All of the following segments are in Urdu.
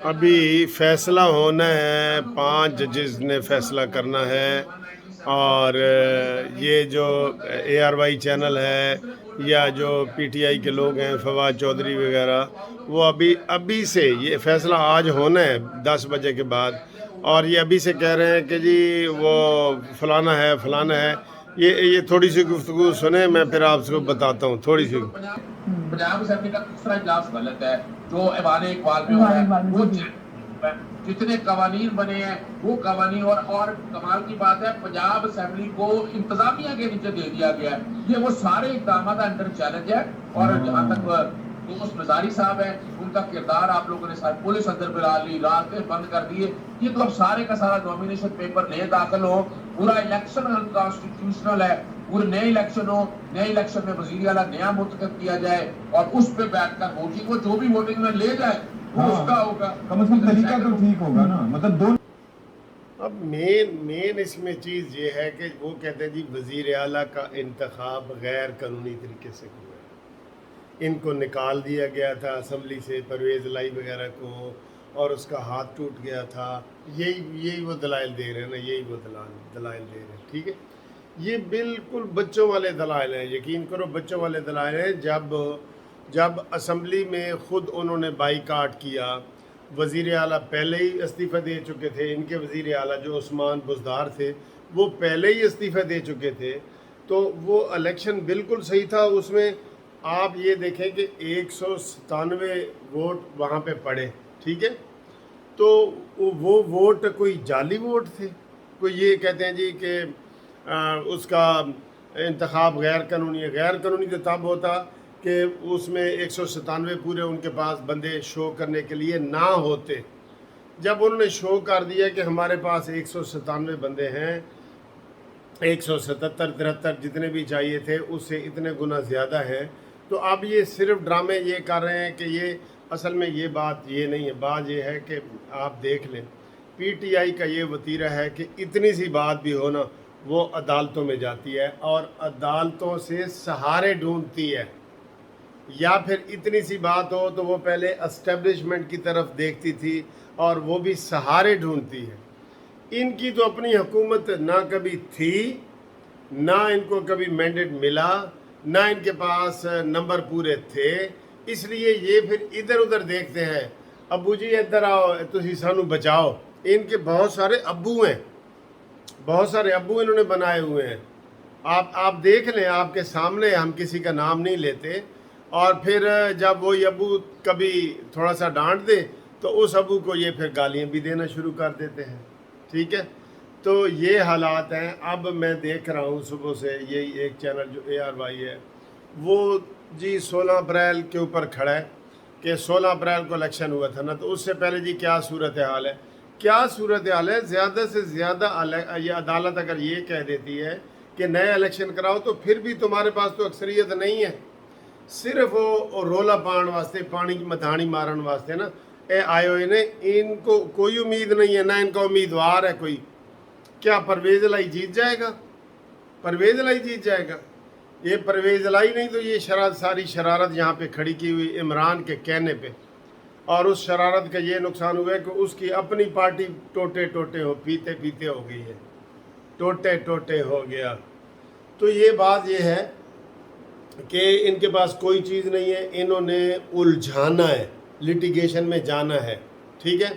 ابھی فیصلہ ہونا ہے، 5 ججز نے فیصلہ کرنا ہے، اور یہ جو اے آر وائی چینل ہے یا جو پی ٹی آئی کے لوگ ہیں، فواد چودھری وغیرہ، وہ ابھی سے یہ فیصلہ آج ہونا ہے 10 بجے کے بعد، اور یہ ابھی سے کہہ رہے ہیں کہ جی وہ فلانا ہے فلانا ہے۔ یہ تھوڑی سی گفتگو سنیں، میں پھر آپ کو بتاتا ہوں تھوڑی سی۔ پنجاب اسمبلی کا دوسرا اجلاس غلط ہے جو ایوان اقبال میں ہو رہا ہے، وہ جتنے قوانین بنے ہیں وہ قوانین، اور کمال کی بات ہے پنجاب اسمبلی کو انتظامیہ کے نیچے دے دیا گیا ہے، یہ وہ سارے اقدامات انڈر چیلنج ہے۔ اور جہاں تک دوست مزاری صاحب ہیں، ان کا کردار آپ لوگوں نے ساتھ پولیس اندر بلا لی، راستے بند کر دیے، یہ تو اب سارے کا سارا نومینیشن پیپر نئے داخل ہو، پورا الیکشن انکانسٹیٹیوشنل ہے، پورے نئے الیکشن ہو، نئے الیکشن میں وزیر اعلیٰ نیا منتخب کیا جائے اور اس پہ بیٹھ کر ووٹنگ، وہ جو بھی ووٹنگ میں لے جائے وہ اس کا ہوگا، کم از کم طریقہ تو ٹھیک ہوگا نا، مطلب دو۔ اب مین اس میں چیز یہ ہے کہ وہ کہتے ہیں جی وزیر اعلیٰ کا انتخاب غیر قانونی طریقے سے ہوا ہے، ان کو نکال دیا گیا تھا اسمبلی سے، پرویز لائی وغیرہ کو، اور اس کا ہاتھ ٹوٹ گیا تھا۔ یہی وہ دلائل دے رہے ہیں نا، یہی وہ دلائل دے رہے ہیں، ٹھیک ہے۔ یہ بالکل بچوں والے دلائل ہیں، یقین کرو بچوں والے دلائل ہیں۔ جب اسمبلی میں خود انہوں نے بائیکاٹ کیا، وزیر اعلیٰ پہلے ہی استعفیٰ دے چکے تھے، ان کے وزیر اعلیٰ جو عثمان بزدار تھے وہ پہلے ہی استعفیٰ دے چکے تھے، تو وہ الیکشن بالکل صحیح تھا۔ اس میں آپ یہ دیکھیں کہ 197 ووٹ وہاں پہ پڑے، ٹھیک ہے، تو وہ ووٹ کوئی جعلی ووٹ تھے، کوئی یہ کہتے ہیں جی کہ اس کا انتخاب غیر قانونی ہے۔ غیر قانونی تو تب ہوتا کہ اس میں 197 پورے ان کے پاس بندے شو کرنے کے لیے نہ ہوتے۔ جب انہوں نے شو کر دیا کہ ہمارے پاس 197 بندے ہیں، 177 73 جتنے بھی چاہیے تھے اس سے اتنے گنا زیادہ ہیں، تو اب یہ صرف ڈرامے یہ کر رہے ہیں کہ یہ اصل میں یہ بات یہ نہیں ہے۔ بات یہ ہے کہ آپ دیکھ لیں پی ٹی آئی کا یہ وتیرہ ہے کہ اتنی سی بات بھی ہو نا وہ عدالتوں میں جاتی ہے اور عدالتوں سے سہارے ڈھونڈتی ہے، یا پھر اتنی سی بات ہو تو وہ پہلے اسٹیبلشمنٹ کی طرف دیکھتی تھی اور وہ بھی سہارے ڈھونڈتی ہے۔ ان کی تو اپنی حکومت نہ کبھی تھی، نہ ان کو کبھی مینڈیٹ ملا، نہ ان کے پاس نمبر پورے تھے، اس لیے یہ پھر ادھر ادھر دیکھتے ہیں، ابو جی ادھر آؤ تسی سانو بچاؤ۔ ان کے بہت سارے ابو ہیں، بہت سارے ابو انہوں نے بنائے ہوئے ہیں۔ آپ دیکھ لیں، آپ کے سامنے، ہم کسی کا نام نہیں لیتے، اور پھر جب وہی ابو کبھی تھوڑا سا ڈانٹ دے تو اس ابو کو یہ پھر گالیاں بھی دینا شروع کر دیتے ہیں، ٹھیک ہے۔ تو یہ حالات ہیں۔ اب میں دیکھ رہا ہوں صبح سے یہی ایک چینل جو اے آر وائی ہے، وہ جی 16 اپریل کے اوپر کھڑا ہے کہ 16 اپریل کو الیکشن ہوا تھا نا، تو اس سے پہلے جی کیا صورتحال ہے، کیا صورتحال ہے۔ زیادہ سے زیادہ یہ عدالت اگر یہ کہہ دیتی ہے کہ نئے الیکشن کراؤ تو پھر بھی تمہارے پاس تو اکثریت نہیں ہے، صرف وہ رولا پان واسطے، پانی کی مدھانی مارن واسطے نا اے آئے ہوئے نے، ان کو کوئی امید نہیں ہے، نہ ان کا امیدوار ہے کوئی۔ کیا پرویز الہی جیت جائے گا؟ پرویز الہی جیت جائے گا؟ یہ پرویز الہی نہیں تو یہ ساری شرارت یہاں پہ کھڑی کی ہوئی عمران کے کہنے پہ، اور اس شرارت کا یہ نقصان ہوا ہے کہ اس کی اپنی پارٹی ٹوٹے پیتے پیتے ہو گئی ہے، ٹوٹے ہو گیا۔ تو یہ بات یہ ہے کہ ان کے پاس کوئی چیز نہیں ہے، انہوں نے الجھانا ہے، لیٹیگیشن میں جانا ہے، ٹھیک ہے۔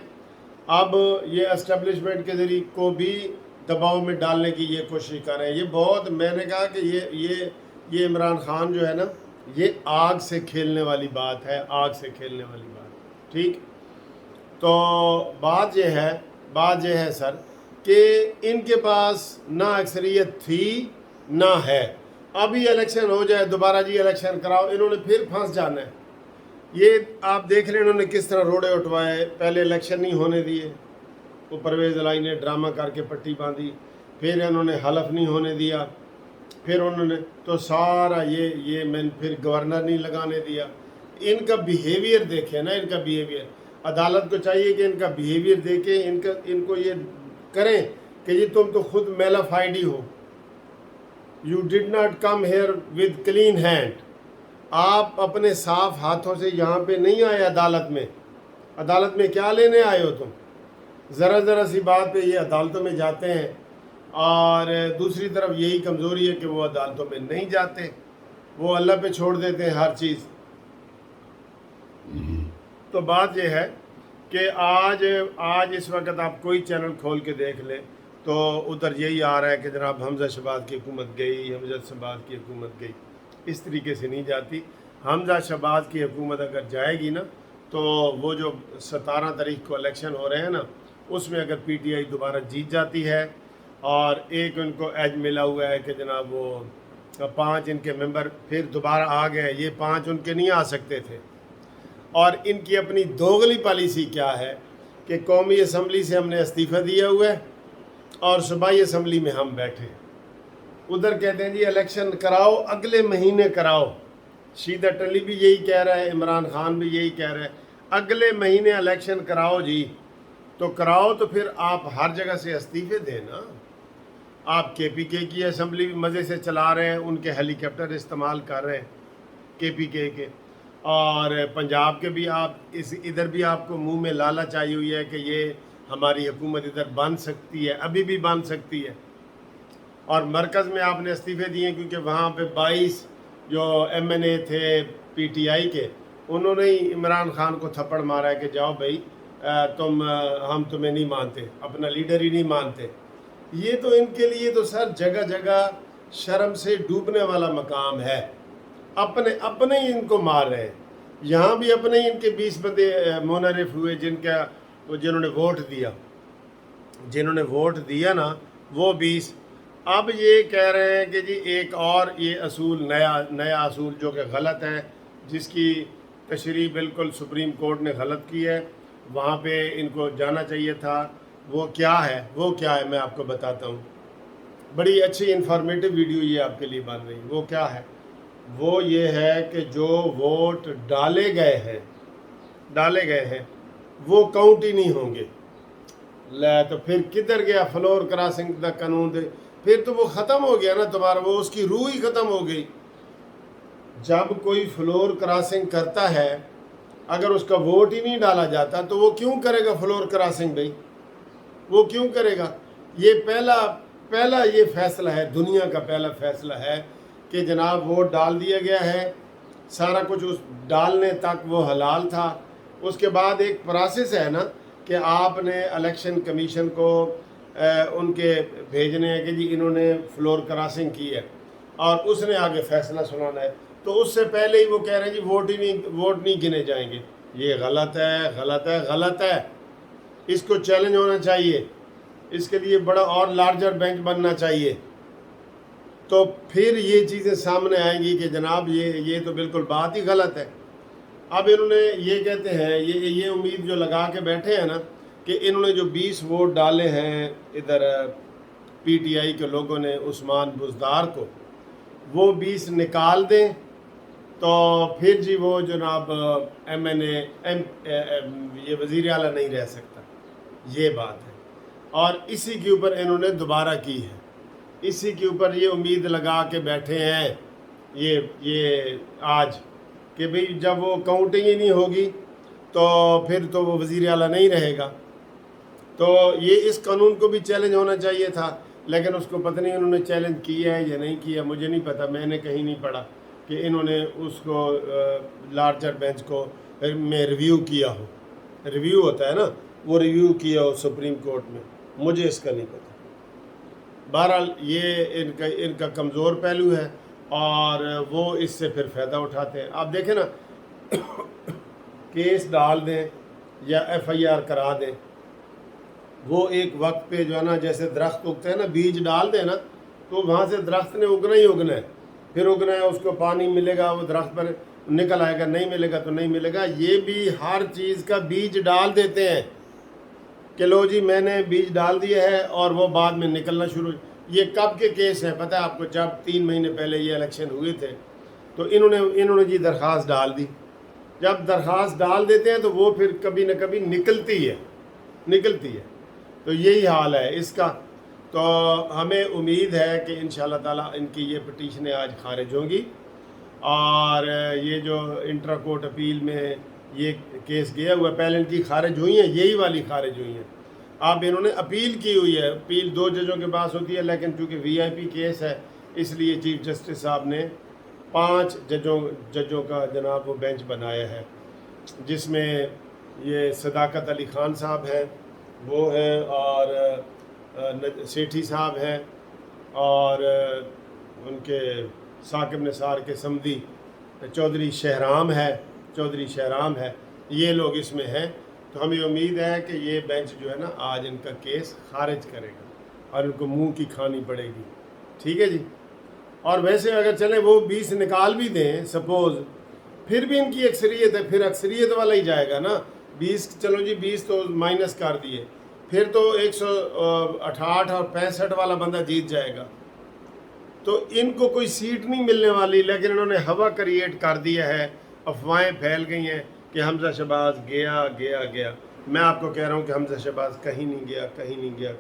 اب یہ اسٹیبلشمنٹ کے ذریعے کو بھی دباؤ میں ڈالنے کی یہ کوشش کر رہے ہیں۔ یہ بہت، میں نے کہا کہ یہ عمران خان جو ہے نا، یہ آگ سے کھیلنے والی بات ہے، آگ سے کھیلنے والی بات، ٹھیک۔ تو بات یہ ہے سر کہ ان کے پاس نہ اکثریت تھی نہ ہے۔ ابھی الیکشن ہو جائے دوبارہ جی الیکشن کراؤ، انہوں نے پھر پھنس جانا ہے۔ یہ آپ دیکھ لیں انہوں نے کس طرح روڑے اٹھوائے، پہلے الیکشن نہیں ہونے دیے، وہ پرویز الہی نے ڈرامہ کر کے پٹی باندھی، پھر انہوں نے حلف نہیں ہونے دیا، پھر انہوں نے تو سارا یہ میں پھر گورنر نہیں لگانے دیا۔ ان کا بیہیویئر دیکھیں نا، ان کا بیہیویئر، عدالت کو چاہیے کہ ان کا بیہیویئر دیکھیں، ان کو یہ کریں کہ یہ تم تو خود میل آف آئی ڈی ہو، you did not come here with clean hand, آپ اپنے صاف ہاتھوں سے یہاں پہ نہیں آئے عدالت میں، عدالت میں کیا لینے آئے ہو تم؟ ذرا سی بات پہ یہ عدالتوں میں جاتے ہیں، اور دوسری طرف یہی کمزوری ہے کہ وہ عدالتوں میں نہیں جاتے، وہ اللہ پہ چھوڑ دیتے ہیں ہر چیز۔ تو بات یہ ہے کہ آج اس وقت آپ کوئی چینل کھول کے دیکھ لیں تو ادھر یہی آ رہا ہے کہ جناب حمزہ شہباز کی حکومت گئی، حمزہ شہباز کی حکومت گئی۔ اس طریقے سے نہیں جاتی۔ حمزہ شہباز کی حکومت اگر جائے گی نا تو وہ جو 17 تاریخ کو الیکشن ہو رہے ہیں نا، اس میں اگر پی ٹی آئی دوبارہ جیت جاتی ہے، اور ایک ان کو ایج ملا ہوا ہے کہ جناب وہ 5 ان کے ممبر پھر دوبارہ آ گئے، یہ 5 ان کے نہیں آ سکتے تھے۔ اور ان کی اپنی دوغلی پالیسی کیا ہے کہ قومی اسمبلی سے ہم نے استعفیٰ دیا ہوا ہے اور صوبائی اسمبلی میں ہم بیٹھے، ادھر کہتے ہیں جی الیکشن کراؤ، اگلے مہینے کراؤ۔ شید اٹلی بھی یہی کہہ رہا ہے، عمران خان بھی یہی کہہ رہا ہے، اگلے مہینے الیکشن کراؤ جی۔ تو کراؤ تو پھر آپ ہر جگہ سے استعفے دیں نا۔ آپ کے پی کے کی اسمبلی بھی مزے سے چلا رہے ہیں، ان کے ہیلی کاپٹر استعمال کر رہے ہیں کے پی کے، اور پنجاب کے بھی آپ ادھر بھی آپ کو منہ میں لالچ آئی ہوئی ہے کہ یہ ہماری حکومت ادھر بن سکتی ہے، ابھی بھی بن سکتی ہے۔ اور مرکز میں آپ نے استعفے دیے کیونکہ وہاں پہ 22 جو ایم این اے تھے پی ٹی آئی کے، انہوں نے ہی عمران خان کو تھپڑ مارا ہے کہ جاؤ بھائی ہم تمہیں نہیں مانتے، اپنا لیڈر ہی نہیں مانتے۔ یہ تو ان کے لیے تو سر جگہ جگہ شرم سے ڈوبنے والا مقام ہے، اپنے ہی ان کو مار رہے ہیں۔ یہاں بھی اپنے ہی ان کے 20 بندے منحرف ہوئے جنہوں نے ووٹ دیا نا، وہ 20 اب یہ کہہ رہے ہیں کہ جی ایک اور یہ اصول نیا اصول جو کہ غلط ہے، جس کی تشریح بالکل سپریم کورٹ نے غلط کی ہے، وہاں پہ ان کو جانا چاہیے تھا۔ وہ کیا ہے میں آپ کو بتاتا ہوں، بڑی اچھی انفارمیٹیو ویڈیو یہ آپ کے لیے بن رہی ہے۔ وہ کیا ہے؟ وہ یہ ہے کہ جو ووٹ ڈالے گئے ہیں وہ کاؤنٹ ہی نہیں ہوں گے۔ تو پھر کدھر گیا فلور کراسنگ کا قانون؟ پھر تو وہ ختم ہو گیا نا تمہارا، وہ اس کی روح ہی ختم ہو گئی۔ جب کوئی فلور کراسنگ کرتا ہے، اگر اس کا ووٹ ہی نہیں ڈالا جاتا تو وہ کیوں کرے گا فلور کراسنگ بھائی؟ وہ کیوں کرے گا؟ یہ پہلا یہ فیصلہ ہے، دنیا کا پہلا فیصلہ ہے کہ جناب ووٹ ڈال دیا گیا ہے، سارا کچھ اس ڈالنے تک وہ حلال تھا۔ اس کے بعد ایک پروسیس ہے نا کہ آپ نے الیکشن کمیشن کو ان کے بھیجنے ہیں کہ جی انہوں نے فلور کراسنگ کی ہے، اور اس نے آگے فیصلہ سنانا ہے۔ تو اس سے پہلے ہی وہ کہہ رہے ہیں جی ووٹ نہیں گنے جائیں گے۔ یہ غلط ہے۔ اس کو چیلنج ہونا چاہیے، اس کے لیے بڑا اور لارجر بینچ بننا چاہیے، تو پھر یہ چیزیں سامنے آئیں گی کہ جناب یہ تو بالکل بات ہی غلط ہے۔ اب انہوں نے یہ کہتے ہیں، یہ امید جو لگا کے بیٹھے ہیں نا کہ انہوں نے جو 20 ووٹ ڈالے ہیں ادھر پی ٹی آئی کے لوگوں نے عثمان بزدار کو، وہ 20 نکال دیں تو پھر جی وہ جناب ایم این اے یہ وزیر اعلیٰ نہیں رہ سکتا۔ یہ بات ہے، اور اسی کے اوپر انہوں نے دوبارہ کی ہے، اسی کے اوپر یہ امید لگا کے بیٹھے ہیں یہ آج کہ بھئی جب وہ کاؤنٹنگ ہی نہیں ہوگی تو پھر تو وہ وزیر اعلیٰ نہیں رہے گا۔ تو یہ اس قانون کو بھی چیلنج ہونا چاہیے تھا، لیکن اس کو پتہ نہیں انہوں نے چیلنج کیا ہے یا نہیں کیا، مجھے نہیں پتہ، میں نے کہیں نہیں پڑھا کہ انہوں نے اس کو لارجر بینچ کو میں ریویو کیا ہو۔ ریویو ہوتا ہے نا، وہ ریویو کیا ہو سپریم کورٹ میں، مجھے اس کا نہیں پتہ۔ بہرحال یہ ان کا کمزور پہلو ہے، اور وہ اس سے پھر فائدہ اٹھاتے ہیں۔ آپ دیکھیں نا، کیس ڈال دیں یا ایف آئی آر کرا دیں، وہ ایک وقت پہ جو ہے نا جیسے درخت اگتے ہیں نا، بیج ڈال دیں نا تو وہاں سے درخت نے اگنا ہی اگنا ہے، پھر اگنا ہے، اس کو پانی ملے گا، وہ درخت پر نکل آئے گا، نہیں ملے گا تو نہیں ملے گا۔ یہ بھی ہر چیز کا بیج ڈال دیتے ہیں کہ لو جی میں نے بیج ڈال دیا ہے، اور وہ بعد میں نکلنا شروع۔ یہ کب کے کیس ہیں پتہ ہے آپ کو؟ جب 3 مہینے پہلے یہ الیکشن ہوئے تھے تو انہوں نے جی درخواست ڈال دی۔ جب درخواست ڈال دیتے ہیں تو وہ پھر کبھی نہ کبھی نکلتی ہے۔ تو یہی حال ہے اس کا۔ تو ہمیں امید ہے کہ انشاءاللہ تعالیٰ ان کی یہ پٹیشنیں آج خارج ہوں گی، اور یہ جو انٹرا کورٹ اپیل میں یہ کیس گیا ہوا ہے، پہلے ان کی خارج ہوئی ہیں، یہی والی خارج ہوئی ہیں. اب انہوں نے اپیل کی ہوئی ہے، اپیل 2 ججوں کے پاس ہوتی ہے، لیکن چونکہ وی آئی پی کیس ہے اس لیے چیف جسٹس صاحب نے 5 ججوں کا جناب وہ بینچ بنایا ہے، جس میں یہ صداقت علی خان صاحب ہیں، وہ ہیں، اور سیٹھی صاحب ہیں، اور ان کے ثاقب نثار کے سمدی چودھری شہرام ہے، یہ لوگ اس میں ہیں. تو ہمیں امید ہے کہ یہ بینچ جو ہے نا آج ان کا کیس خارج کرے گا اور ان کو منہ کی کھانی پڑے گی. ٹھیک ہے جی. اور ویسے اگر چلیں وہ 20 نکال بھی دیں سپوز، پھر بھی ان کی اکثریت ہے، پھر اکثریت والا ہی جائے گا نا. 20 چلو جی 20 تو مائنس کر دیے، پھر تو 168 اور 65 والا بندہ جیت جائے گا. تو ان کو کوئی سیٹ نہیں ملنے والی، لیکن انہوں نے ہوا کریٹ کر دیا ہے، افواہیں پھیل گئی ہیں کہ حمزہ شہباز گیا. میں آپ کو کہہ رہا ہوں کہ حمزہ شہباز کہیں نہیں گیا.